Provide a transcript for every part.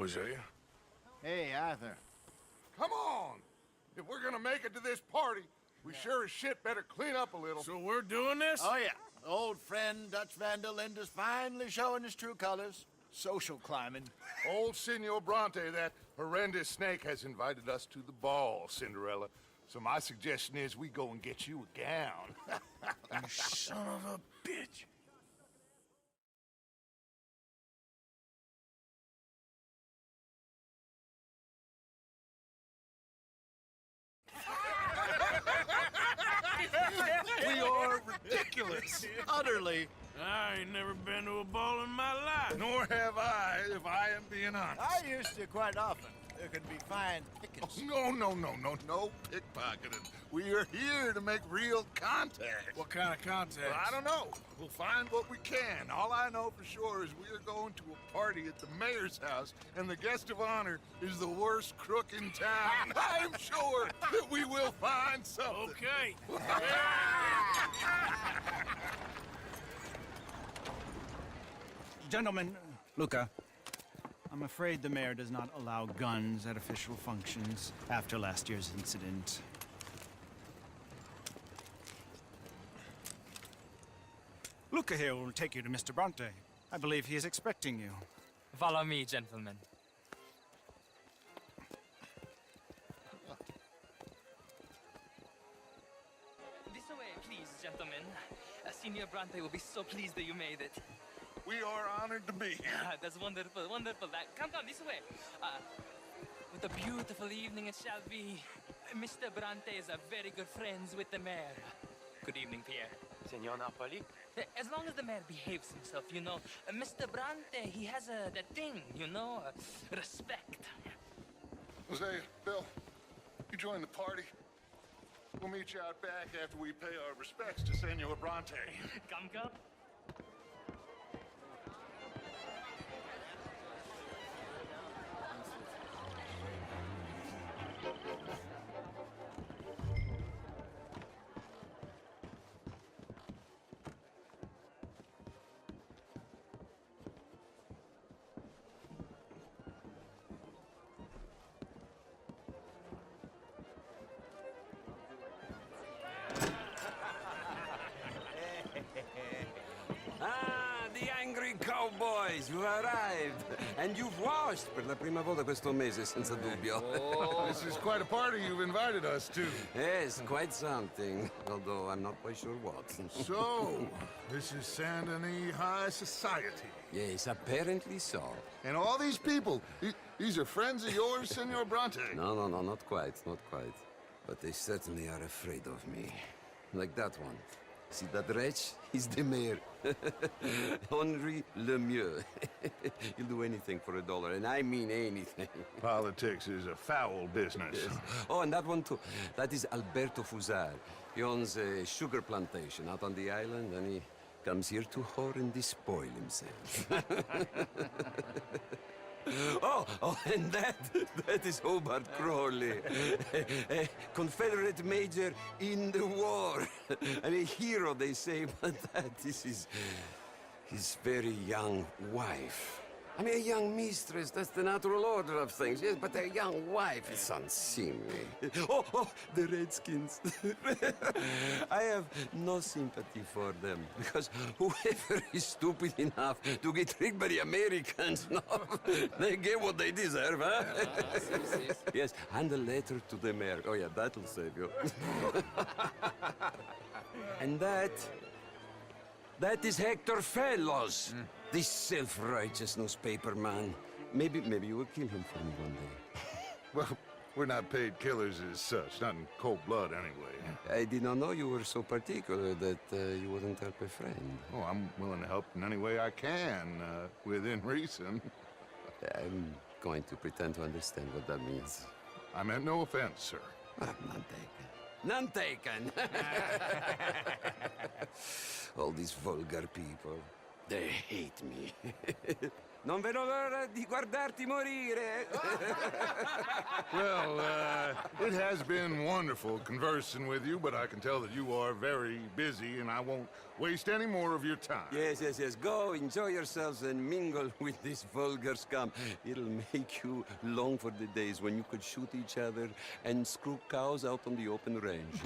Hosea? Hey, Arthur. Come on! If we're gonna make it to this party, we sure as shit better clean up a little. So we're doing this? Oh, yeah. Old friend Dutch Van der Linde's finally showing his true colors. Social climbing. Old Senor Bronte, that horrendous snake, has invited us to the ball, Cinderella. So my suggestion is we go and get you a gown. You son of a bitch. We are ridiculous. Utterly. I ain't never been to a ball in my life. Nor have I, if I am being honest. I used to quite often. There can be fine pickings. No pickpocketing. We are here to make real contact. What kind of contact? Well, I don't know. We'll find what we can. All I know for sure is we are going to a party at the mayor's house, and the guest of honor is the worst crook in town. I'm sure that we will find something. Okay. Gentlemen, Luca, I'm afraid the mayor does not allow guns at official functions after last year's incident. Luca here will take you to Mr. Bronte. I believe he is expecting you. Follow me, gentlemen. This way, please, gentlemen. Senior Bronte will be so pleased that you made it. We are honored to be here. That's wonderful, wonderful. Come, this way. What a beautiful evening it shall be. Mr. Bronte is a very good friends with the mayor. Good evening, Pierre. Senor Napoli? As long as the mayor behaves himself, you know. Mr. Bronte, he has that thing, you know, respect. Jose, Bill, you join the party. We'll meet you out back after we pay our respects to Senor Bronte. Come. Ah, the angry cowboys, you arrived. And you've washed per la prima volta questo mese, senza dubbio. This is quite a party you've invited us to. Yes, quite something. Although I'm not quite sure what. So, this is Saint Denis High Society. Yes, apparently so. And all these people, these are friends of yours, Senor Bronte? No, not quite, not quite. But they certainly are afraid of me. Like that one. See that wretch? He's the mayor. Henri Lemieux. He'll do anything for $1, and I mean anything. Politics is a foul business. Yes. Oh, and that one too. That is Alberto Fusar. He owns a sugar plantation out on the island, and he comes here to whore and despoil himself. Oh, and that is Hobart Crawley, a Confederate major in the war, and a hero, they say, but that is his very young wife. I mean, a young mistress, that's the natural order of things, yes, but a young wife is unseemly. Oh, the Redskins. I have no sympathy for them, because whoever is stupid enough to get tricked by the Americans, no, they get what they deserve, huh? Yes, and a letter to the mayor. Oh, yeah, that'll save you. And that is Hector Fellows. This self-righteous newspaper man. Maybe you will kill him for me one day. Well, we're not paid killers as such, not in cold blood anyway. I did not know you were so particular that you wouldn't help a friend. Oh, I'm willing to help in any way I can, within reason. I'm going to pretend to understand what that means. I meant no offense, sir. None taken. None taken! All these vulgar people. They hate me. Non vedo l'ora di guardarti morire. Well, it has been wonderful conversing with you, but I can tell that you are very busy, and I won't waste any more of your time. Yes. Go, enjoy yourselves, and mingle with this vulgar scum. It'll make you long for the days when you could shoot each other and screw cows out on the open range.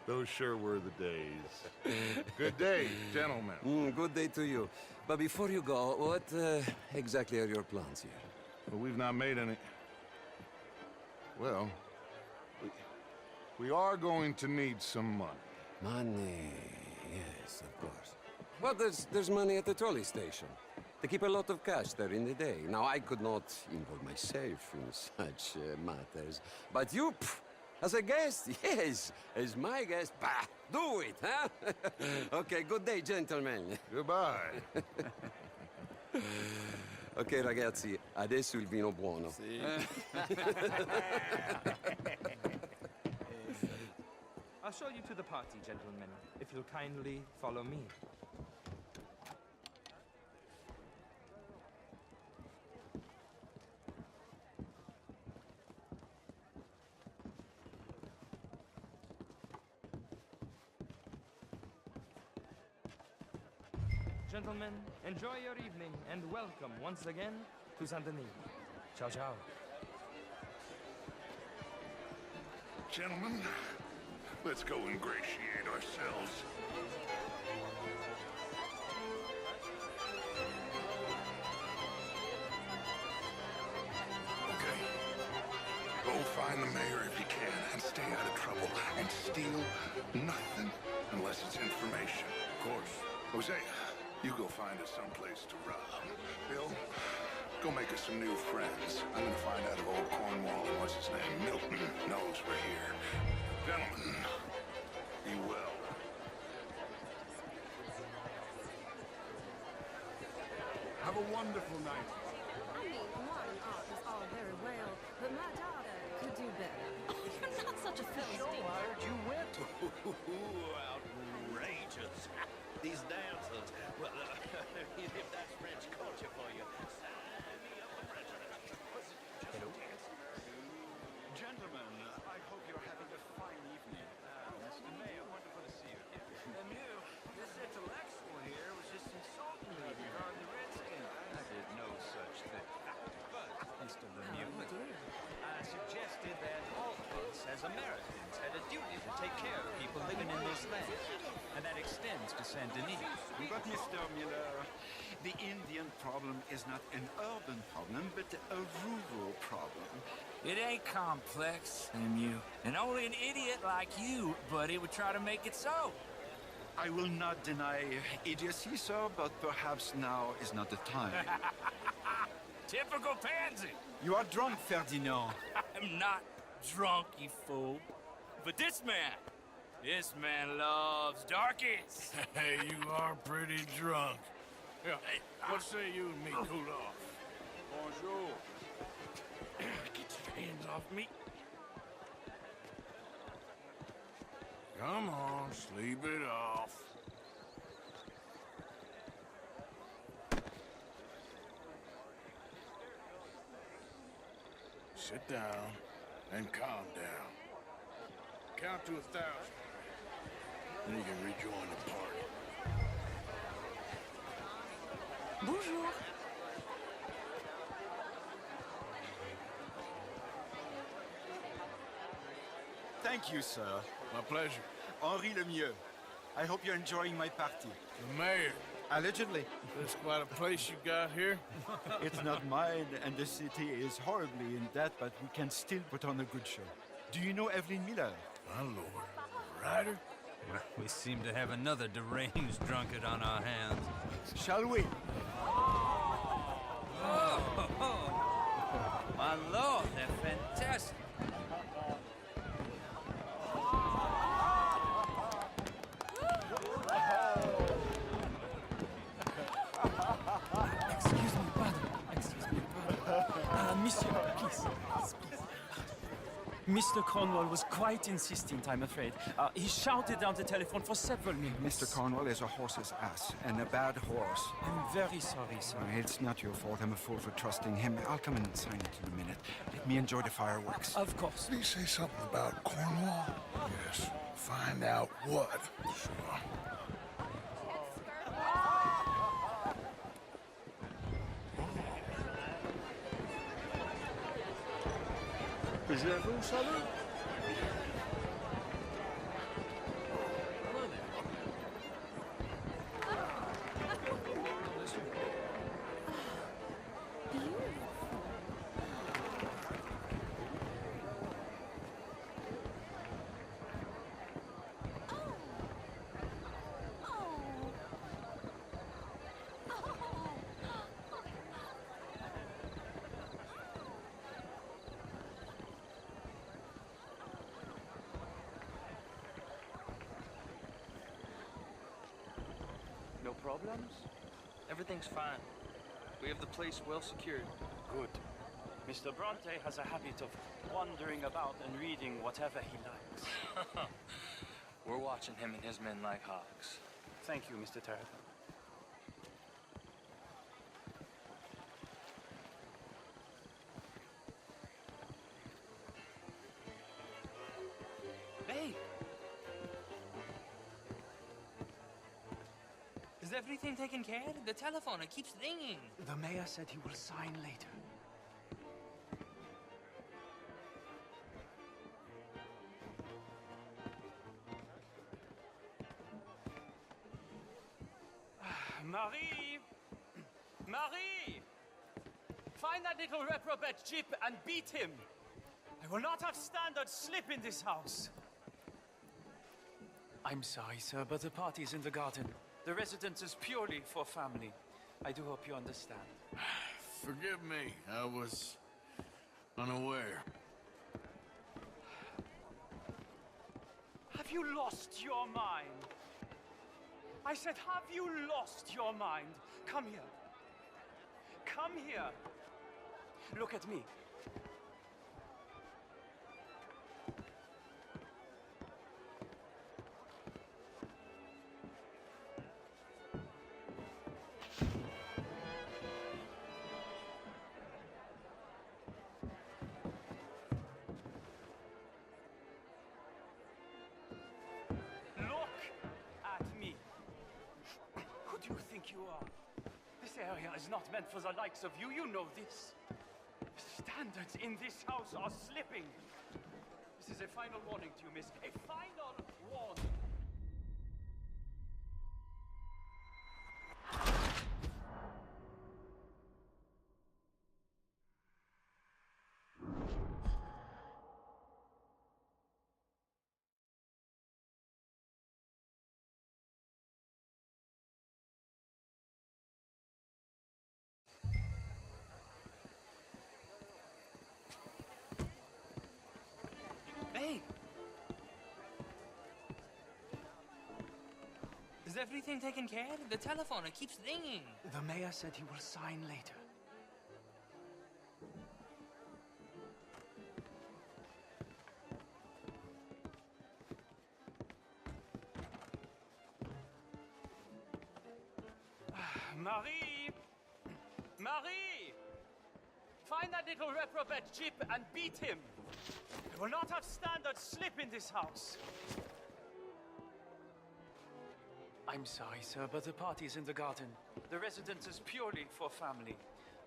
Those sure were the days. Good day, gentlemen. Good day to you. But before you go, what exactly are your plans here? Well, we've not made any... Well, we are going to need some money. Money, yes, of course. Well, there's money at the trolley station. They keep a lot of cash there in the day. Now, I could not involve myself in such matters. But you, as a guest, yes, as my guest, bah, do it, huh? Okay, good day, gentlemen. Goodbye. Ok, ragazzi, adesso il vino buono. I'll show you to the party, gentlemen, if you'll kindly follow me. Gentlemen, enjoy your evening and welcome once again to Saint Denis. Ciao, ciao. Gentlemen, let's go ingratiate ourselves. Okay. Go find the mayor if you can and stay out of trouble. And steal nothing unless it's information. Of course. Jose, you go find us someplace to rob. Bill, go make us some new friends. I'm gonna find out if old Cornwall and what's his name, Milton, knows we're here. Gentlemen, be well. Have a wonderful night. I mean, modern art is all very well, but my daughter could do better. You're not such a Philistine. You went to. Outrageous. These dancers. Well, if that's French culture for you, sign me up for president. Hello? Gentlemen, I hope you're having a fine evening. Mr. Mayor, wonderful to see you again. Lemieux, this intellectual here was just insulting me regarding the Redskins. I did no such thing. But, Mr. Lemieux, I suggested that all of us, as Americans, had a duty to take care of people living in this land. And that extends to Saint Denis. But, Mr. Miller, the Indian problem is not an urban problem, but a rural problem. It ain't complex, Lemieux. And only an idiot like you, buddy, would try to make it so. I will not deny idiocy, sir, but perhaps now is not the time. Typical pansy. You are drunk, Ferdinand. I'm not drunk, you fool. But this man loves darkies. Hey, you are pretty drunk. Yeah, what say you and me cool off? Bonjour. Get your hands off me. Come on, sleep it off. Sit down and calm down. Count to 1,000. Then you can rejoin the party. Bonjour. Thank you, sir. My pleasure. Henri Lemieux. I hope you're enjoying my party. The mayor. Allegedly. That's quite a place you got here. It's not mine, and the city is horribly in debt, but we can still put on a good show. Do you know Evelyn Miller? My lord. Ryder? We seem to have another deranged drunkard on our hands. Shall we? My lord, they're fantastic. Excuse me, brother. Monsieur, please. Mr. Cornwall was quite insistent, I'm afraid. He shouted down the telephone for several minutes. Mr. Cornwall is a horse's ass, and a bad horse. I'm very sorry, sir. It's not your fault. I'm a fool for trusting him. I'll come in and sign it in a minute. Let me enjoy the fireworks. Of course. Did he say something about Cornwall? Yes. Find out what. Sure. Is that room solid? No problems? Everything's fine. We have the place well secured. Good. Mr. Bronte has a habit of wandering about and reading whatever he likes. We're watching him and his men like hawks. Thank you, Mr. Territon. Hey! Is everything taken care of? The telephone, it keeps ringing. The mayor said he will sign later. Marie! Marie! Find that little reprobate Jip and beat him. I will not have standard slip in this house. I'm sorry, sir, but the party's in the garden. The residence is purely for family. I do hope you understand. Forgive me. I was unaware. Have you lost your mind? I said, have you lost your mind? Come here. Come here. Look at me. You think you are? This area is not meant for the likes of you. You know this. Standards in this house are slipping. This is a final warning to you, miss. A final warning. Hey! Is everything taken care of? The telephone, it keeps ringing. The mayor said he will sign later. Marie! Marie! Find that little reprobate Jip and beat him. I will not have standard slip in this house. I'm sorry, sir, but the party's in the garden. The residence is purely for family.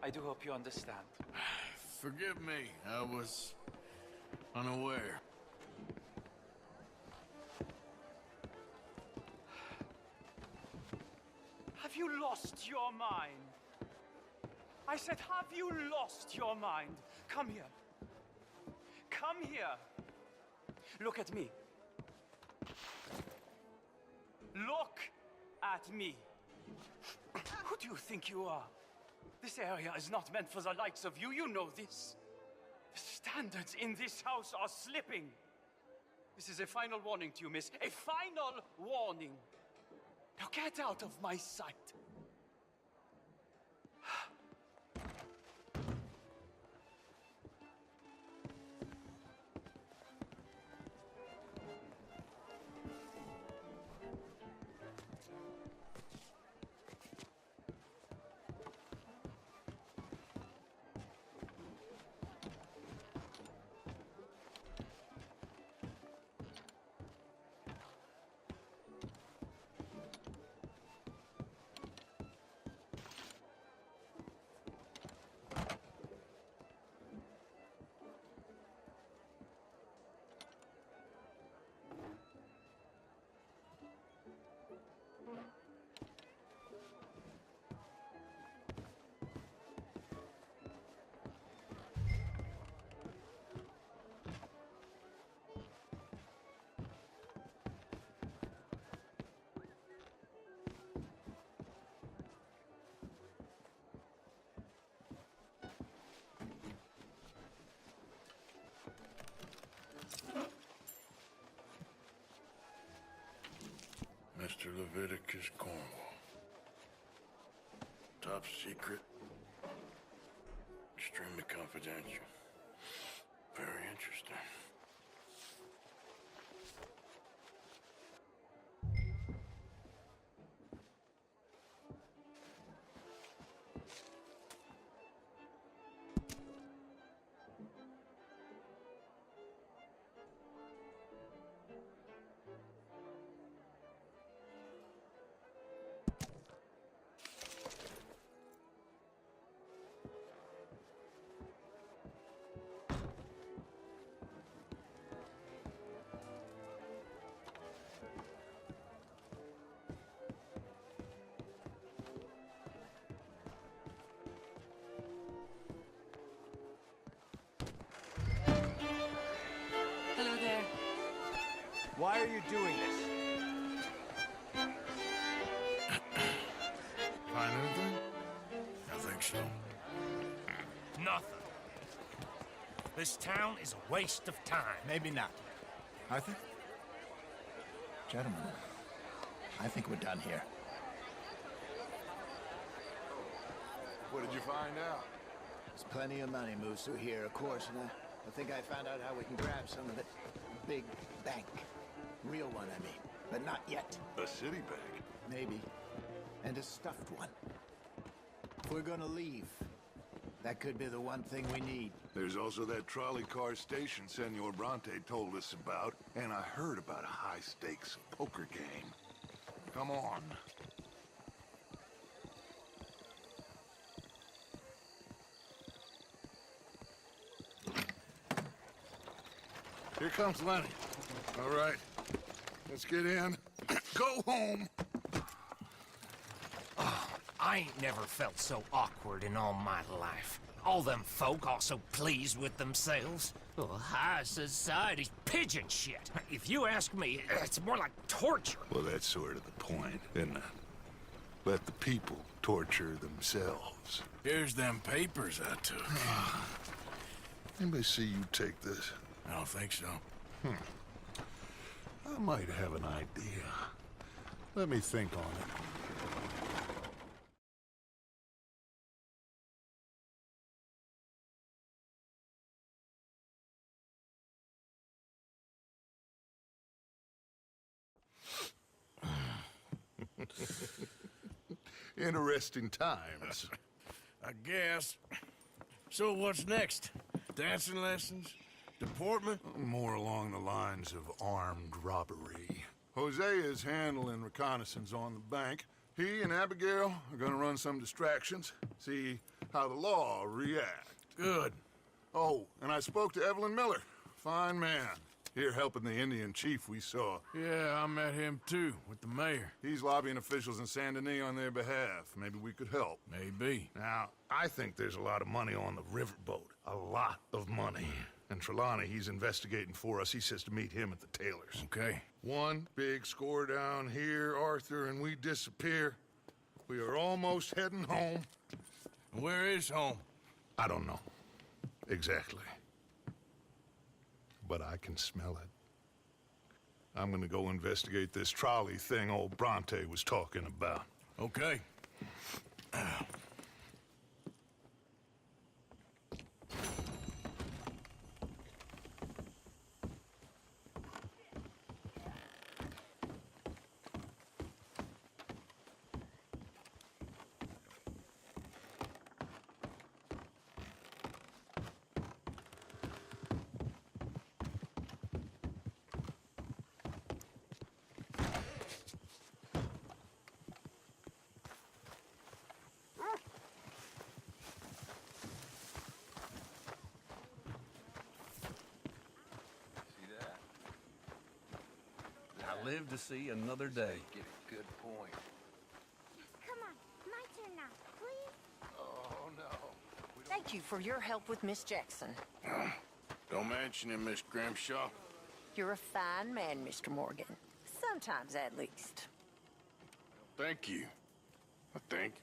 I do hope you understand. Forgive me. I was unaware. Have you lost your mind? I said, have you lost your mind? Come here. Come here. Look at me. Look at me. Who do you think you are? This area is not meant for the likes of you. You know this. The standards in this house are slipping. This is a final warning to you, miss. A final warning. Now get out of my sight. Leviticus Cornwall. Top secret. Extremely confidential. Very interesting. Hello there. Why are you doing this? Find anything? I think so. Nothing. This town is a waste of time. Maybe not. Arthur? Gentlemen, I think we're done here. What did you find out? There's plenty of money moves through here, of course, and I think I found out how we can grab some of it. Big bank. Real one, I mean. But not yet. A city bank? Maybe. And a stuffed one. If we're gonna leave, that could be the one thing we need. There's also that trolley car station Senor Bronte told us about, and I heard about a high-stakes poker game. Come on. Here comes Lenny. All right, let's get in. Go home. Oh, I ain't never felt so awkward in all my life. All them folk all so pleased with themselves. Oh, high society's pigeon shit. If you ask me, it's more like torture. Well, that's sort of the point, isn't it? Let the people torture themselves. Here's them papers I took. Anybody see you take this? I don't think so. I might have an idea. Let me think on it. Interesting times. I guess. So what's next? Dancing lessons? Deportment? More along the lines of armed robbery. Hosea is handling reconnaissance on the bank. He and Abigail are gonna run some distractions, see how the law react. Good. Oh, and I spoke to Evelyn Miller. Fine man. Here helping the Indian chief we saw. Yeah, I met him too, with the mayor. He's lobbying officials in Saint Denis on their behalf. Maybe we could help. Maybe. Now, I think there's a lot of money on the riverboat. A lot of money. And Trelawney, he's investigating for us. He says to meet him at the Taylor's. Okay. One big score down here, Arthur, and we disappear. We are almost heading home. Where is home? I don't know. Exactly. But I can smell it. I'm gonna go investigate this trolley thing old Bronte was talking about. Okay. Live to see another day. Get a good point. Come on, my turn now, please. Oh, no. Thank you for your help with Miss Jackson. Don't mention it, Miss Grimshaw. You're a fine man, Mr. Morgan. Sometimes, at least. Thank you. I think.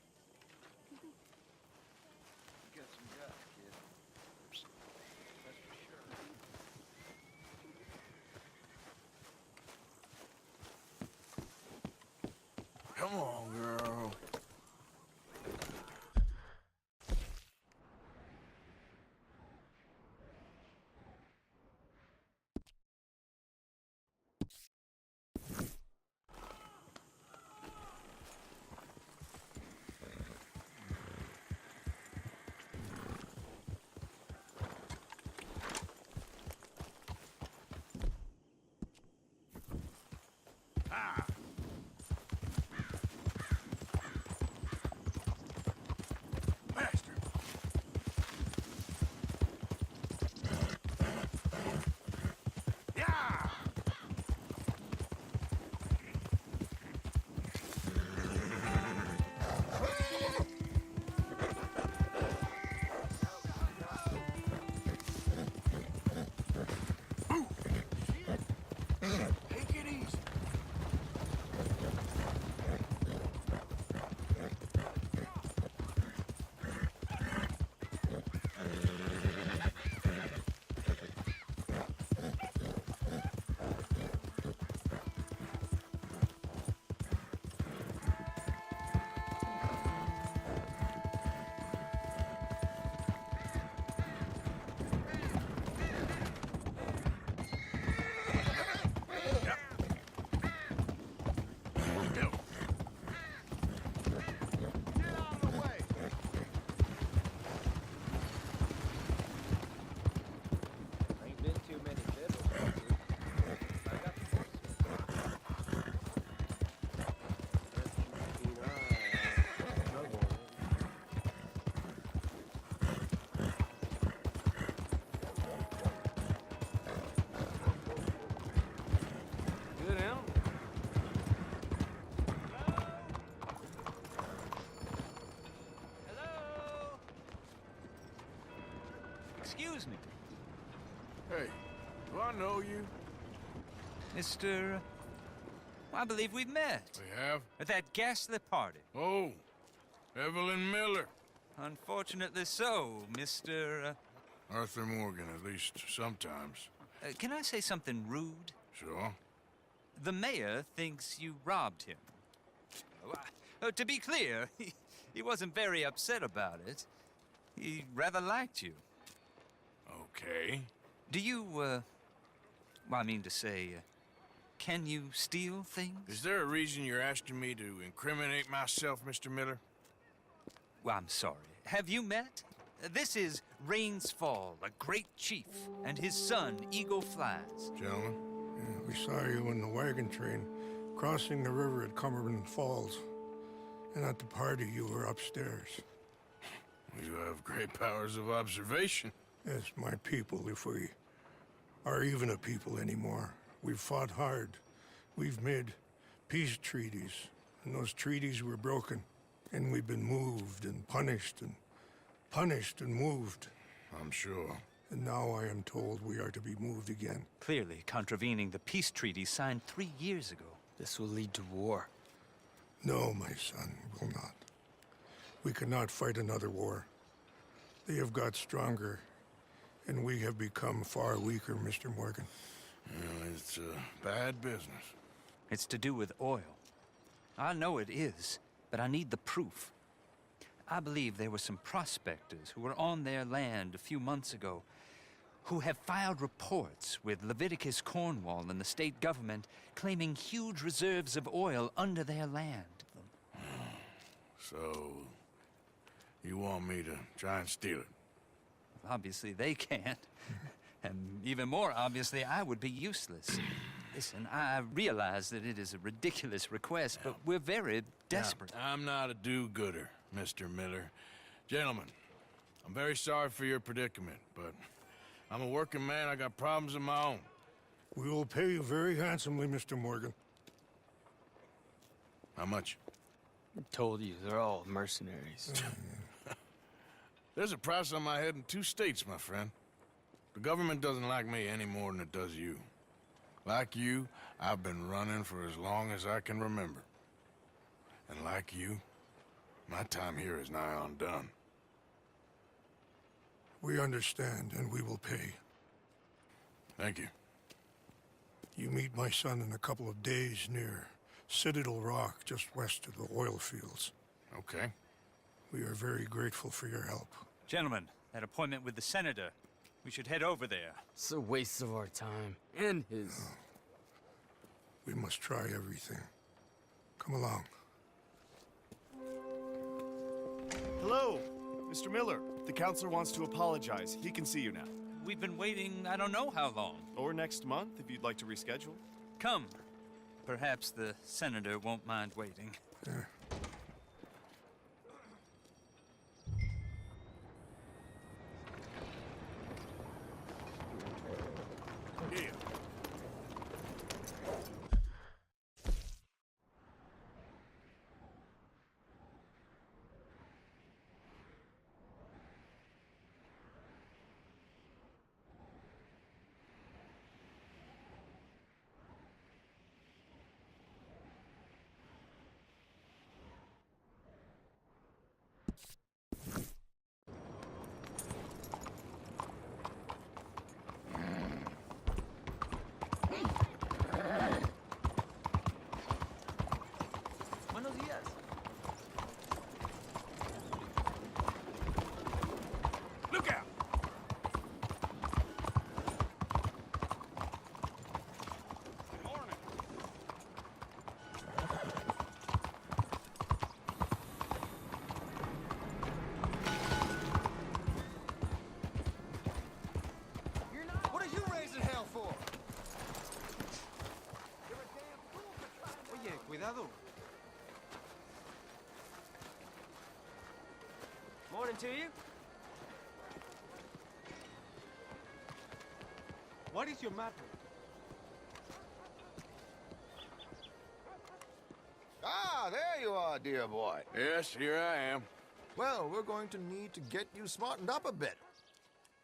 excuse me. Hey, do I know you? Mr. I believe we've met. We have? At that ghastly party. Oh, Evelyn Miller. Unfortunately so, Mr. Arthur Morgan, at least sometimes. Can I say something rude? Sure. The mayor thinks you robbed him. To be clear, he wasn't very upset about it. He rather liked you. Okay. Do you, well, I mean to say, can you steal things? Is there a reason you're asking me to incriminate myself, Mr. Miller? Well, I'm sorry. Have you met? This is Rains Fall, a great chief, and his son, Eagle Flies. Gentlemen? Yeah, we saw you in the wagon train crossing the river at Cumberland Falls. And at the party, you were upstairs. You have great powers of observation. Yes, my people, if we are even a people anymore. We've fought hard. We've made peace treaties, and those treaties were broken. And we've been moved and punished and moved. I'm sure. And now I am told we are to be moved again. Clearly contravening the peace treaty signed 3 years ago. This will lead to war. No, my son, will not. We cannot fight another war. They have got stronger, and we have become far weaker, Mr. Morgan. Well, it's a bad business. It's to do with oil. I know it is, but I need the proof. I believe there were some prospectors who were on their land a few months ago who have filed reports with Leviticus Cornwall and the state government claiming huge reserves of oil under their land. So, you want me to try and steal it? Obviously they can't. And even more obviously, I would be useless. Listen, I realize that it is a ridiculous request, but we're very desperate. Now, I'm not a do-gooder, Mr. Miller. Gentlemen, I'm very sorry for your predicament, but I'm a working man. I got problems of my own. We will pay you very handsomely, Mr. Morgan. How much? I told you, they're all mercenaries. There's a price on my head in 2 states, my friend. The government doesn't like me any more than it does you. Like you, I've been running for as long as I can remember. And like you, my time here is nigh on done. We understand, and we will pay. Thank you. You meet my son in a couple of days near Citadel Rock, just west of the oil fields. Okay. We are very grateful for your help. Gentlemen, that appointment with the senator, we should head over there. It's a waste of our time, and his. Oh. We must try everything. Come along. Hello, Mr. Miller. The counselor wants to apologize. He can see you now. We've been waiting I don't know how long. Or next month, if you'd like to reschedule. Come. Perhaps the senator won't mind waiting. Yeah. Here. Cuidado. Morning to you. What is your matter? Ah, there you are, dear boy. Yes, here I am. Well, we're going to need to get you smartened up a bit.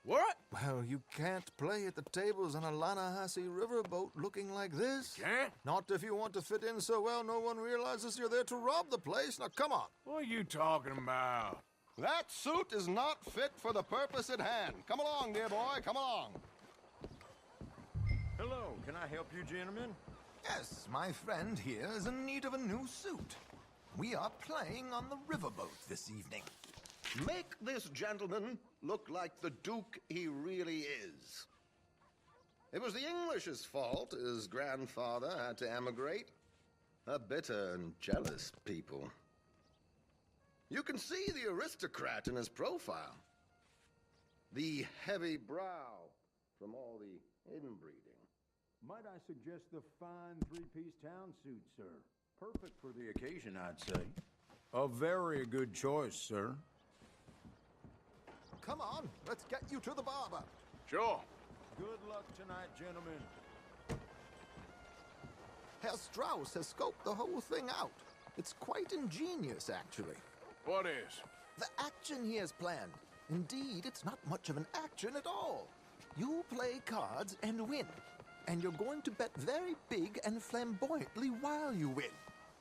What? Well, you can't play at the tables on a Lanahassee riverboat looking like this. Can't? Not if you want to fit in so well no one realizes you're there to rob the place. Now, come on. What are you talking about? That suit is not fit for the purpose at hand. Come along, dear boy, come along. Hello, can I help you, gentlemen? Yes, my friend here is in need of a new suit. We are playing on the riverboat this evening. Make this gentleman look like the Duke he really is. It was the English's fault his grandfather had to emigrate. A bitter and jealous people. You can see the aristocrat in his profile. The heavy brow from all the inbreeding. Might I suggest the fine three-piece town suit, sir? Perfect for the occasion, I'd say. A very good choice, sir. Come on, let's get you to the barber. Sure. Good luck tonight, gentlemen. Herr Strauss has scoped the whole thing out. It's quite ingenious, actually. What is? The action he has planned. Indeed, it's not much of an action at all. You play cards and win. And you're going to bet very big and flamboyantly while you win.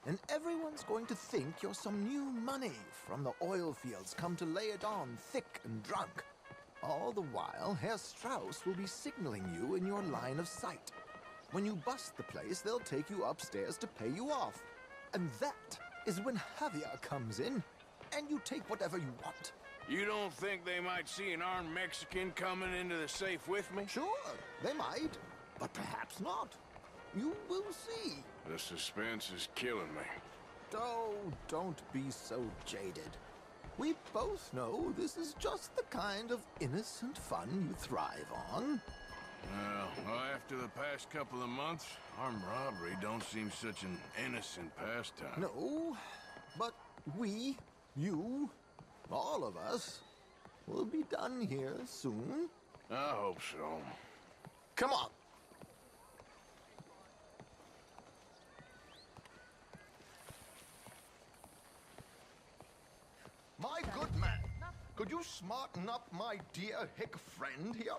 And everyone's going to think you're some new money from the oil fields come to lay it on thick and drunk. All the while, Herr Strauss will be signaling you in your line of sight. When you bust the place, they'll take you upstairs to pay you off. And that is when Javier comes in, and you take whatever you want. You don't think they might see an armed Mexican coming into the safe with me? Sure, they might, but perhaps not. You will see. The suspense is killing me. Oh, don't be so jaded. We both know this is just the kind of innocent fun you thrive on. Well, after the past couple of months, armed robbery don't seem such an innocent pastime. No, but we, you, all of us, will be done here soon. I hope so. Come on. My good man, could you smarten up my dear hick friend here?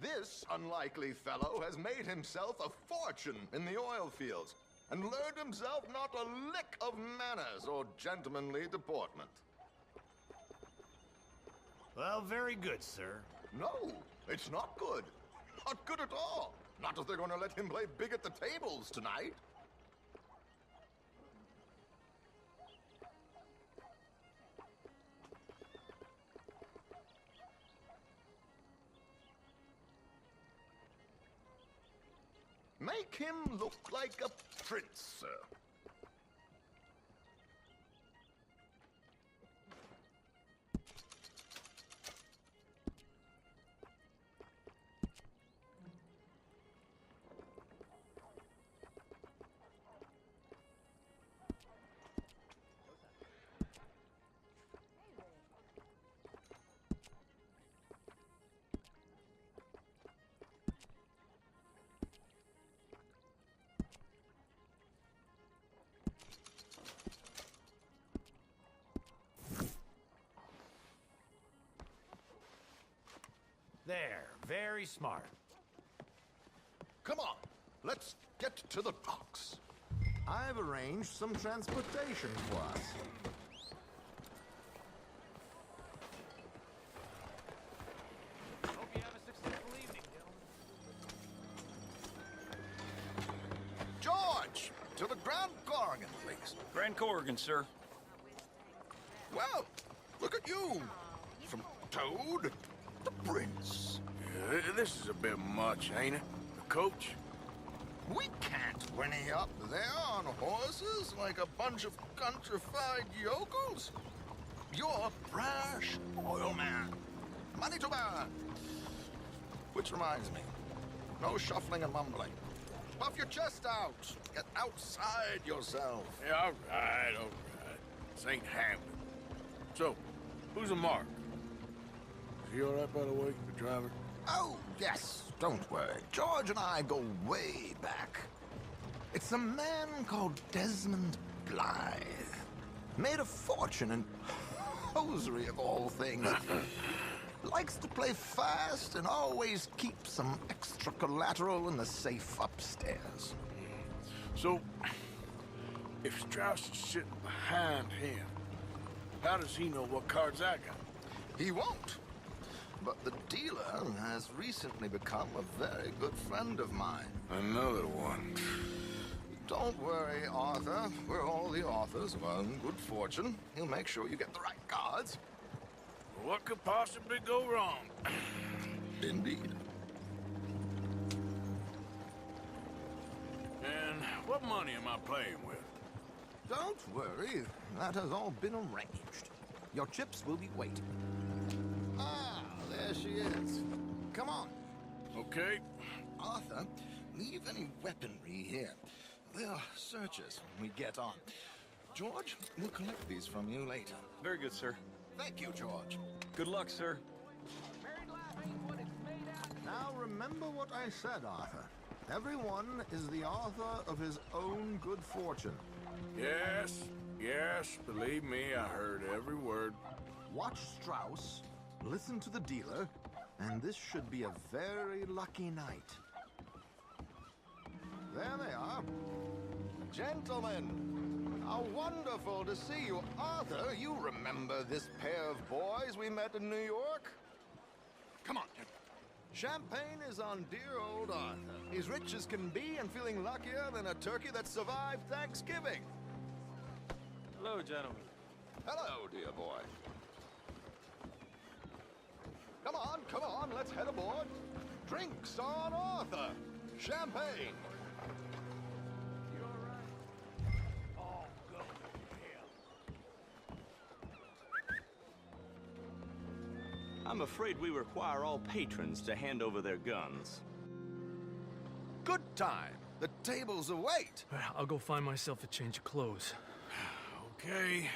This unlikely fellow has made himself a fortune in the oil fields and learned himself not a lick of manners or gentlemanly deportment. Well, very good, sir. No, it's not good. Not good at all. Not if they're going to let him play big at the tables tonight. Make him look like a prince, sir. There, very smart. Come on, let's get to the docks. I've arranged some transportation for us. Hope you have a successful evening, gentlemen. George, to the Grand Corrigan, please. Grand Corrigan, sir. Well, look at you. From Toad to Prince. Yeah, this is a bit much, ain't it? The coach? We can't whinny up there on horses like a bunch of countrified yokels. You're a brash oil man. Money to burn. Which reminds me, no shuffling and mumbling. Puff your chest out. Get outside yourself. Yeah, all right. This ain't happening. So, who's a Mark? Is he all right, by the way, the driver? Oh, yes. Don't worry. George and I go way back. It's a man called Desmond Blythe. Made a fortune in hosiery of all things. Likes to play fast and always keeps some extra collateral in the safe upstairs. So, if Strauss is sitting behind him, how does he know what cards I got? He won't. But the dealer has recently become a very good friend of mine. Another one. Don't worry, Arthur. We're all the authors of our own good fortune. He'll make sure you get the right cards. What could possibly go wrong? Indeed. And what money am I playing with? Don't worry. That has all been arranged. Your chips will be waiting. Ah, there she is. Come on. Okay. Arthur, leave any weaponry here. They'll search us when we get on. George, we'll collect these from you later. Very good, sir. Thank you, George. Good luck, sir. Now remember what I said, Arthur. Everyone is the author of his own good fortune. Yes, believe me, I heard every word. Watch Strauss, listen to the dealer, and this should be a very lucky night. There they are. Gentlemen, how wonderful to see you. Arthur, you remember this pair of boys we met in New York? Come on, gentlemen. Champagne is on dear old Arthur. He's rich as can be and feeling luckier than a turkey that survived Thanksgiving. Hello, gentlemen. Hello, dear boy. Come on, let's head aboard. Drinks on Arthur. Champagne. You all right? Oh, go to hell. I'm afraid we require all patrons to hand over their guns. Good time. The tables await. I'll go find myself a change of clothes. Okay.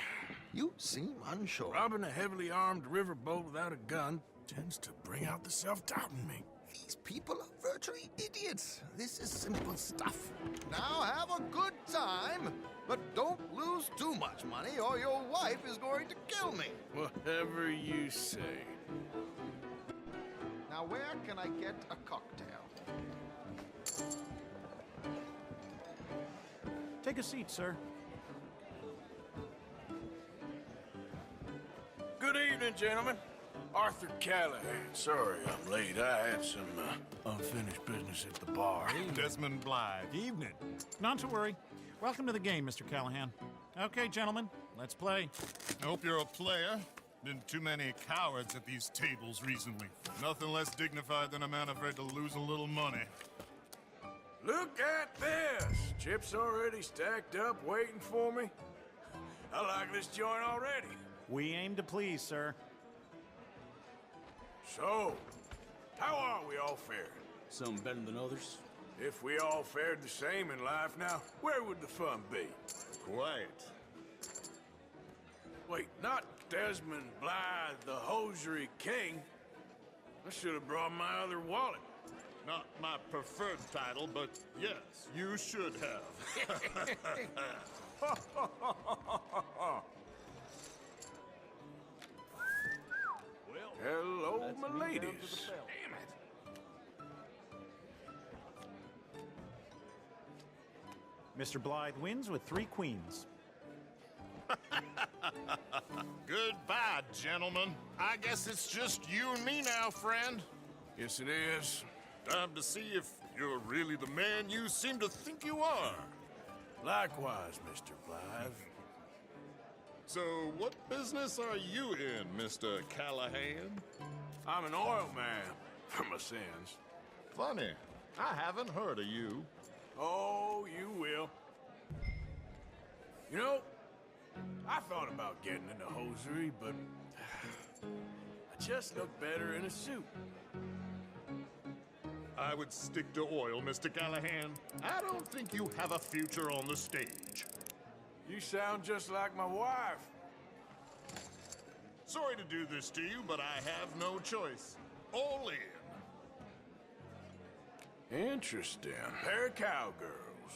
You seem unsure. Robbing a heavily armed riverboat without a gun tends to bring out the self-doubt in me. These people are virtually idiots. This is simple stuff. Now have a good time, but don't lose too much money or your wife is going to kill me. Whatever you say. Now where can I get a cocktail? Take a seat, sir. Good evening, gentlemen. Arthur Callahan. Sorry I'm late. I had some unfinished business at the bar. Desmond Blythe. Evening. Not to worry. Welcome to the game, Mr. Callahan. Okay, gentlemen, let's play. I hope you're a player. Been too many cowards at these tables recently. Nothing less dignified than a man afraid to lose a little money. Look at this! Chips already stacked up, waiting for me. I like this joint already. We aim to please, sir. So, how are we all faring? Some better than others. If we all fared the same in life now, where would the fun be? Quiet. Wait, not Desmond Blythe, the hosiery king. I should have brought my other wallet. Not my preferred title, but yes, you should have. Hello, my ladies. Mr. Blythe wins with 3 queens. Goodbye, gentlemen. I guess it's just you and me now, friend. Yes, it is. Time to see if you're really the man you seem to think you are. Likewise, Mr. Blythe. So, what business are you in, Mr. Callahan? I'm an oil man, for my sins. Funny. I haven't heard of you. Oh, you will. You know, I thought about getting into hosiery, but I just look better in a suit. I would stick to oil, Mr. Callahan. I don't think you have a future on the stage. You sound just like my wife. Sorry to do this to you, but I have no choice. All in. Interesting. Pair of cowgirls.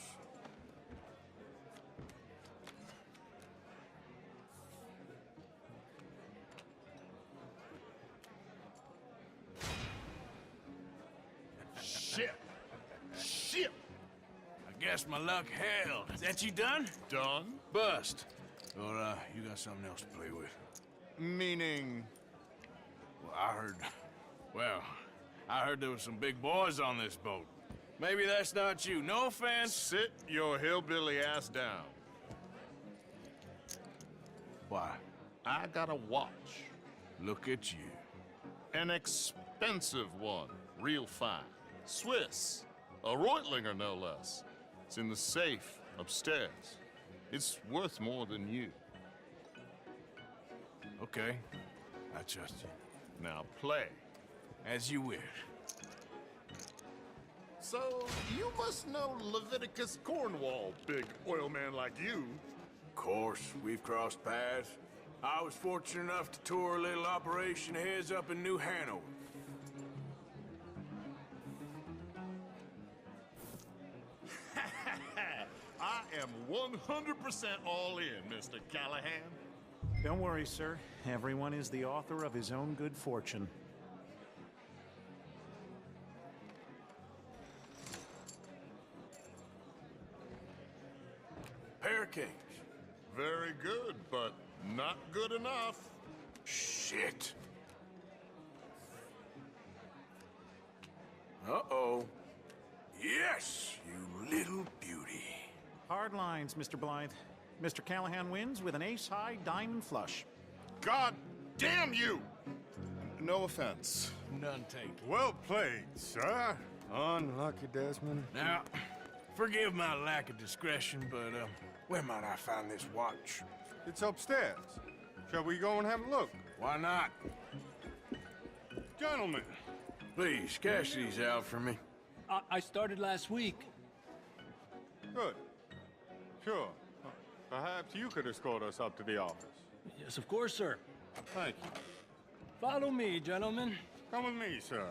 Guess my luck held. Is that you done? Done? Bust. Or, you got something else to play with? Meaning? Well, I heard there was some big boys on this boat. Maybe that's not you. No offense. Sit your hillbilly ass down. Why? I got a watch. Look at you. An expensive one. Real fine. Swiss. A Reutlinger, no less. It's in the safe upstairs. It's worth more than you. Okay. I trust you. Now play. As you wish. So, you must know Leviticus Cornwall, big oil man like you. Of course, we've crossed paths. I was fortunate enough to tour a little operation of his up in New Hanover. I am 100% all in, Mr. Callahan. Don't worry, sir. Everyone is the author of his own good fortune. Pair of kings. Very good, but not good enough. Shit. Uh-oh. Yes, you little beauty. Hard lines, Mr. Blythe. Mr. Callahan wins with an ace-high diamond flush. God damn you! No offense. None taken. Well played, sir. Unlucky, Desmond. Now, forgive my lack of discretion, but, where might I find this watch? It's upstairs. Shall we go and have a look? Why not? Gentlemen. Please, cash these out for me. I started last week. Good. Sure. Perhaps you could escort us up to the office. Yes, of course, sir. Thank you. Follow me, gentlemen. Come with me, sir.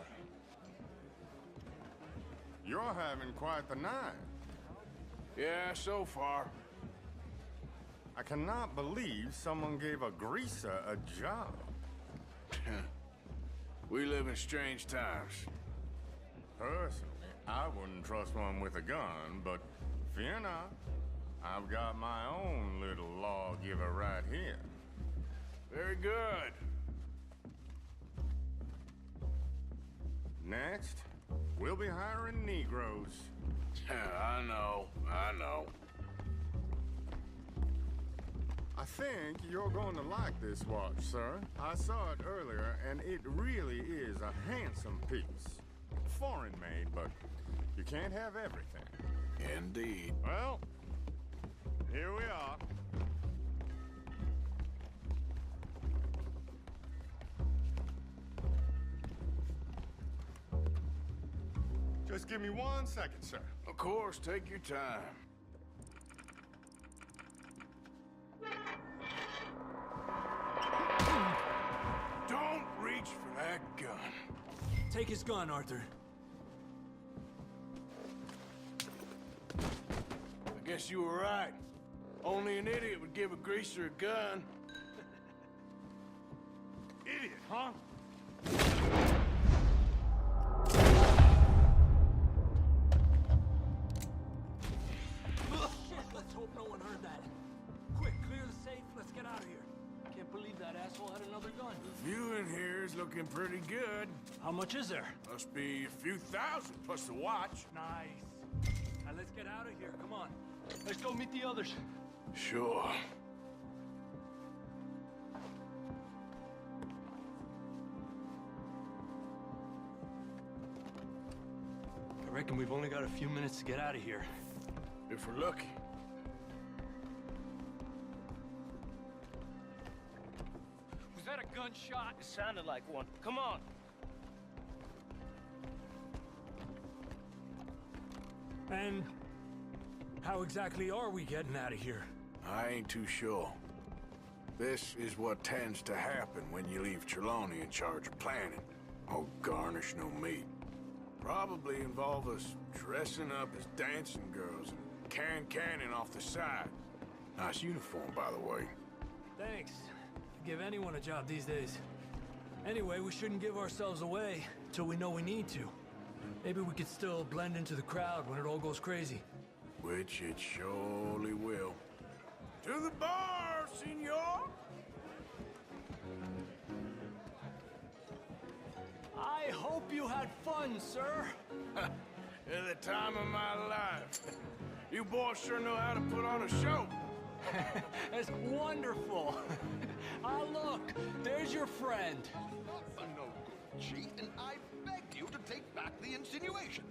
You're having quite the night. Yeah, so far. I cannot believe someone gave a greaser a job. We live in strange times. Personally, I wouldn't trust one with a gun, but fear not. I've got my own little lawgiver right here. Very good. Next, we'll be hiring Negroes. I know. I think you're going to like this watch, sir. I saw it earlier, and it really is a handsome piece. Foreign made, but you can't have everything. Indeed. Well, here we are. Just give me 1 second, sir. Of course, take your time. Don't reach for that gun. Take his gun, Arthur. I guess you were right. Only an idiot would give a greaser a gun. Idiot, huh? Let's hope no one heard that. Quick, clear the safe. Let's get out of here. Can't believe that asshole had another gun. The view in here is looking pretty good. How much is there? Must be a few thousand plus the watch. Nice. Now let's get out of here. Come on. Let's go meet the others. Sure. I reckon we've only got a few minutes to get out of here. If we're lucky. Was that a gunshot? It sounded like one. Come on. And how exactly are we getting out of here? I ain't too sure. This is what tends to happen when you leave Trelawney in charge of planning. Oh, garnish no meat. Probably involve us dressing up as dancing girls and canning off the side. Nice uniform, by the way. Thanks. Give anyone a job these days. Anyway, we shouldn't give ourselves away till we know we need to. Maybe we could still blend into the crowd when it all goes crazy. which it surely will. To the bar, senor! I hope you had fun, sir. At the time of my life. You boys sure know how to put on a show. That's wonderful. Ah, look, there's your friend. Not a no good cheat, and I beg you to take back the insinuation.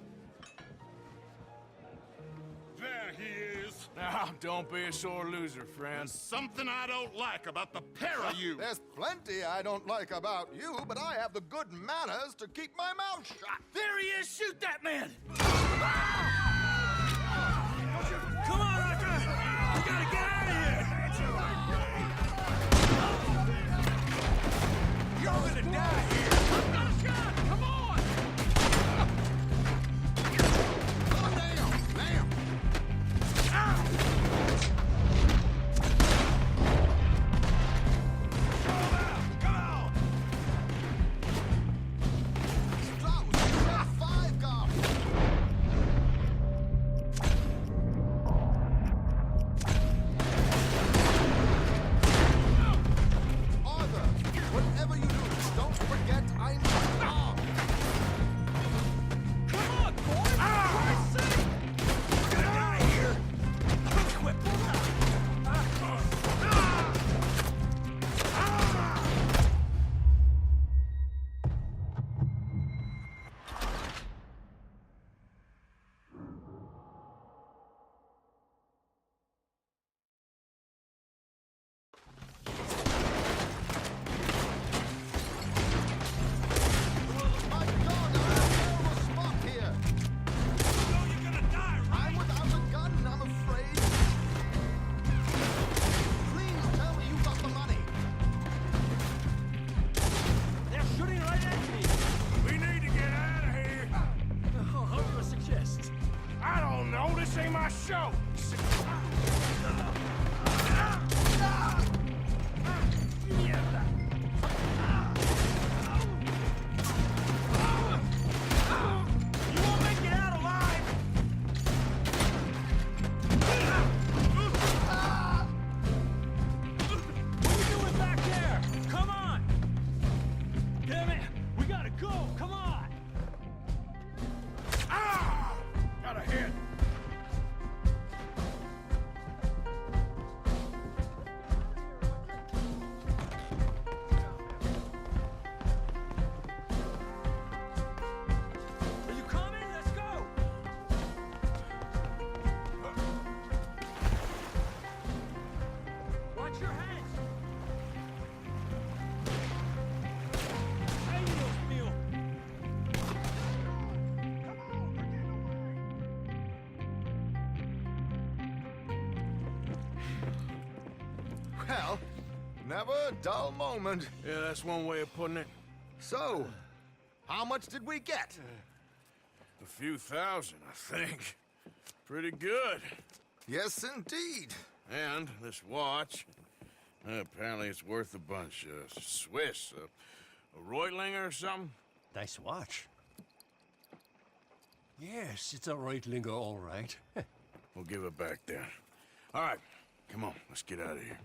There he is. Now, don't be a sore loser, friend. There's something I don't like about the pair of you. There's plenty I don't like about you, but I have the good manners to keep my mouth shut. There he is! Shoot that man! Come on, Arthur! We gotta get out of here! You're gonna die here! I've got a shot! Come on! Oh, damn! Damn! show! You won't make it out alive! What are you doing back there? Come on! Damn it! We gotta go! Come on! Ah! Got a hit! Are you coming? Let's go! Watch your heads! Ay, Dios mío! Well, never a dull moment. Yeah, that's one way of putting it. So, how much did we get? A few thousand, I think. Pretty good. Yes, indeed. And this watch, apparently it's worth a bunch. Swiss, a Reutlinger or something? Nice watch. Yes, it's a Reutlinger, all right. We'll give it back then. All right, come on, let's get out of here.